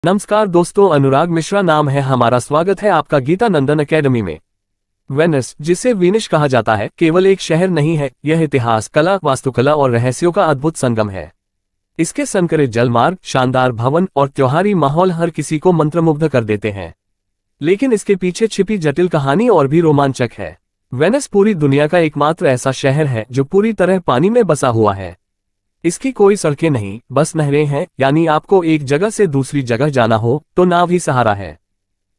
नमस्कार दोस्तों, अनुराग मिश्रा नाम है हमारा। स्वागत है आपका गीता नंदन एकेडमी में। वेनिस, जिसे वीनिश कहा जाता है, केवल एक शहर नहीं है, यह इतिहास, कला, वास्तुकला और रहस्यों का अद्भुत संगम है। इसके संकरे जलमार्ग, शानदार भवन और त्योहारी माहौल हर किसी को मंत्रमुग्ध कर देते हैं। लेकिन इसके पीछे छिपी जटिल कहानी और भी रोमांचक है। वेनिस पूरी दुनिया का एकमात्र ऐसा शहर है जो पूरी तरह पानी में बसा हुआ है। इसकी कोई सड़कें नहीं, बस नहरें हैं, यानी आपको एक जगह से दूसरी जगह जाना हो तो नाव ही सहारा है।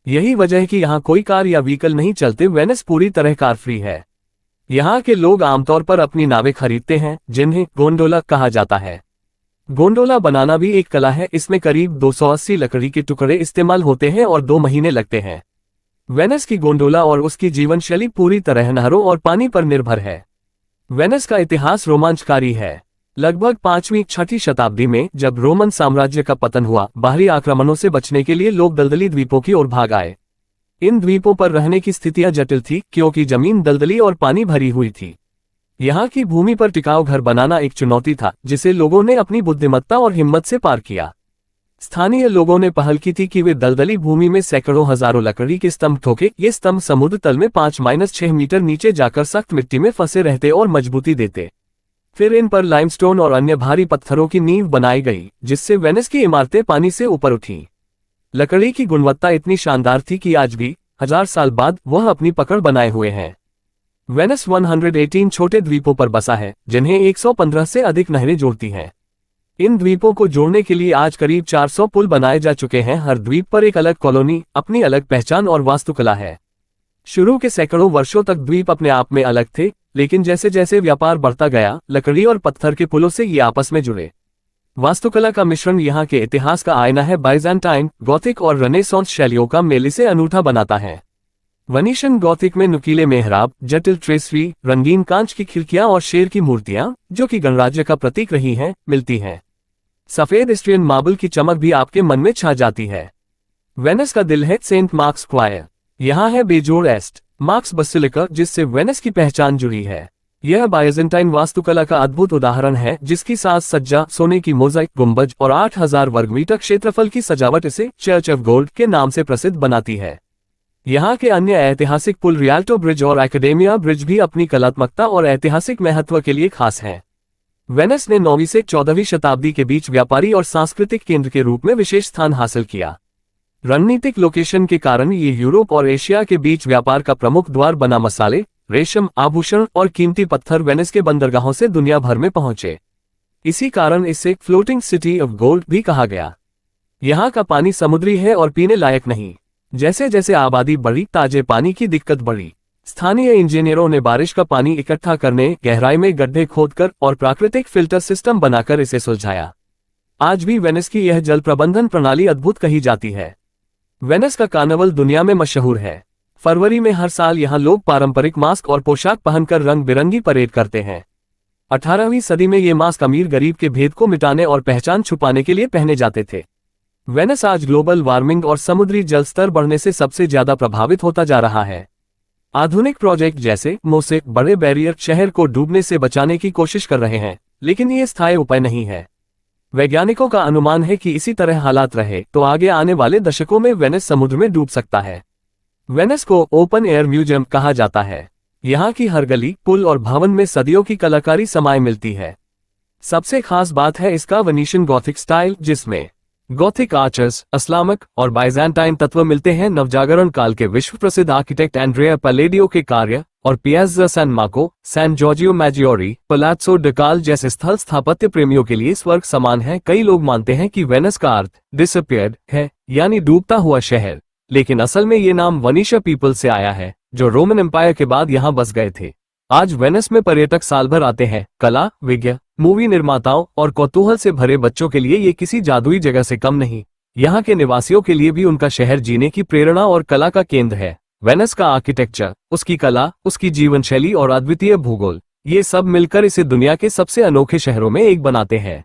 यही वजह है कि यहाँ कोई कार या व्हीकल नहीं चलते। वेनिस पूरी तरह कार फ्री है। यहाँ के लोग आमतौर पर अपनी नावें खरीदते हैं, जिन्हें गोंडोला कहा जाता है। गोंडोला बनाना भी एक कला है। इसमें करीब 280 लकड़ी के टुकड़े इस्तेमाल होते हैं और 2 महीने लगते हैं। वेनिस की गोंडोला और उसकी जीवन शैली पूरी तरह नहरों और पानी पर निर्भर है। वेनिस का इतिहास रोमांचकारी है। लगभग 5वीं-6वीं शताब्दी में जब रोमन साम्राज्य का पतन हुआ, बाहरी आक्रमणों से बचने के लिए लोग दलदली द्वीपों की ओर भाग आए। इन द्वीपों पर रहने की स्थितियां जटिल थी, क्योंकि जमीन दलदली और पानी भरी हुई थी। यहाँ की भूमि पर टिकाऊ घर बनाना एक चुनौती था, जिसे लोगों ने अपनी बुद्धिमत्ता और हिम्मत से पार किया। स्थानीय लोगों ने पहल की थी कि वे दलदली भूमि में सैकड़ों हजारों लकड़ी के स्तंभ ठोके। ये स्तंभ समुद्र तल में 5-6 मीटर नीचे जाकर सख्त मिट्टी में फंसे रहते और मजबूती देते। फिर इन पर लाइमस्टोन और अन्य भारी पत्थरों की नींव बनाई गई, जिससे वेनिस की इमारतें पानी से ऊपर उठीं। लकड़ी की गुणवत्ता इतनी शानदार थी कि आज भी, 1000 साल बाद, वह अपनी पकड़ बनाए हुए हैं। वेनिस 118 छोटे द्वीपों पर बसा है, जिन्हें 115 से अधिक नहरें जोड़ती हैं। इन द्वीपों को जोड़ने के लिए आज करीब 400 पुल बनाए जा चुके हैं। हर द्वीप पर एक अलग कॉलोनी, अपनी अलग पहचान और वास्तुकला है। शुरू के सैकड़ों वर्षों तक द्वीप अपने आप में अलग थे, लेकिन जैसे जैसे व्यापार बढ़ता गया, लकड़ी और पत्थर के पुलों से ये आपस में जुड़े। वास्तुकला का मिश्रण यहाँ के इतिहास का आईना है। बाइजेंटाइन, गॉथिक और रेनेसांस शैलियों का मेल इसे अनूठा बनाता है। वेनिशियन गॉथिक में नुकीले मेहराब, जटिल ट्रेसरी, रंगीन कांच की खिड़कियां और शेर की मूर्तियां, जो कि गणराज्य का प्रतीक रही हैं, मिलती हैं। सफेद इस्ट्रियन मार्बल की चमक भी आपके मन में छा जाती है। वेनिस का दिल है सेंट मार्क्स स्क्वायर। यहाँ है बेजोड़ एस्ट मार्क्स बसिलिका, जिससे वेनिस की पहचान जुड़ी है। यह बाइजेंटाइन वास्तुकला का अद्भुत उदाहरण है, जिसकी साज सज्जा, सोने की मोज़ाइक गुंबज और 8000 वर्ग मीटर क्षेत्रफल की सजावट इसे चर्च ऑफ गोल्ड के नाम से प्रसिद्ध बनाती है। यहाँ के अन्य ऐतिहासिक पुल, रियाल्टो ब्रिज और एकेडेमिया ब्रिज भी अपनी कलात्मकता और ऐतिहासिक महत्व के लिए खास हैं। वेनिस ने 9वीं से 14वीं शताब्दी के बीच व्यापारी और सांस्कृतिक केंद्र के रूप में विशेष स्थान हासिल किया। रणनीतिक लोकेशन के कारण ये यूरोप और एशिया के बीच व्यापार का प्रमुख द्वार बना। मसाले, रेशम, आभूषण और कीमती पत्थर वेनिस के बंदरगाहों से दुनिया भर में पहुंचे। इसी कारण इसे फ्लोटिंग सिटी ऑफ गोल्ड भी कहा गया। यहाँ का पानी समुद्री है और पीने लायक नहीं। जैसे जैसे आबादी बढ़ी, ताजे पानी की दिक्कत बढ़ी। स्थानीय इंजीनियरों ने बारिश का पानी इकट्ठा करने, गहराई में गड्ढे खोदकर और प्राकृतिक फिल्टर सिस्टम बनाकर इसे सुलझाया। आज भी वेनिस की यह जल प्रबंधन प्रणाली अद्भुत कही जाती है। वेनिस का कार्निवल दुनिया में मशहूर है। फरवरी में हर साल यहाँ लोग पारंपरिक मास्क और पोशाक पहनकर रंग बिरंगी परेड करते हैं। 18वीं सदी में ये मास्क अमीर गरीब के भेद को मिटाने और पहचान छुपाने के लिए पहने जाते थे। वेनिस आज ग्लोबल वार्मिंग और समुद्री जल स्तर बढ़ने से सबसे ज्यादा प्रभावित होता जा रहा है। आधुनिक प्रोजेक्ट जैसे मोसेक बड़े बैरियर शहर को डूबने से बचाने की कोशिश कर रहे हैं, लेकिन ये स्थायी उपाय नहीं है। वैज्ञानिकों का अनुमान है कि इसी तरह हालात रहे तो आगे आने वाले दशकों में वेनिस समुद्र में डूब सकता है। वेनिस को ओपन एयर म्यूजियम कहा जाता है। यहाँ की हर गली, पुल और भवन में सदियों की कलाकारी समाये मिलती है। सबसे खास बात है इसका वेनिशियन गॉथिक स्टाइल, जिसमें गॉथिक आर्चर्स, इस्लामिक और बाइजेंटाइन तत्व मिलते हैं। नवजागरण काल के विश्व प्रसिद्ध आर्किटेक्ट एंड्रेआ पैलेडियो के कार्य और पियाज़्ज़ा सैन मार्को, सैन जॉर्जियो मैजियोरी, पलाज़्ज़ो डकाल जैसे स्थल स्थापत्य प्रेमियों के लिए स्वर्ग समान है। कई लोग मानते हैं कि वेनिस का अर्थ डिसअपियर्ड है, यानी डूबता हुआ शहर, लेकिन असल में ये नाम वनीशिया पीपल से आया है, जो रोमन एम्पायर के बाद यहाँ बस गए थे। आज वेनिस में पर्यटक साल भर आते हैं। कला, विज्ञान, मूवी निर्माताओं और कौतूहल से भरे बच्चों के लिए ये किसी जादुई जगह से कम नहीं। यहाँ के निवासियों के लिए भी उनका शहर जीने की प्रेरणा और कला का केंद्र है। वेनिस का आर्किटेक्चर, उसकी कला, उसकी जीवन शैली और अद्वितीय भूगोल, ये सब मिलकर इसे दुनिया के सबसे अनोखे शहरों में एक बनाते हैं।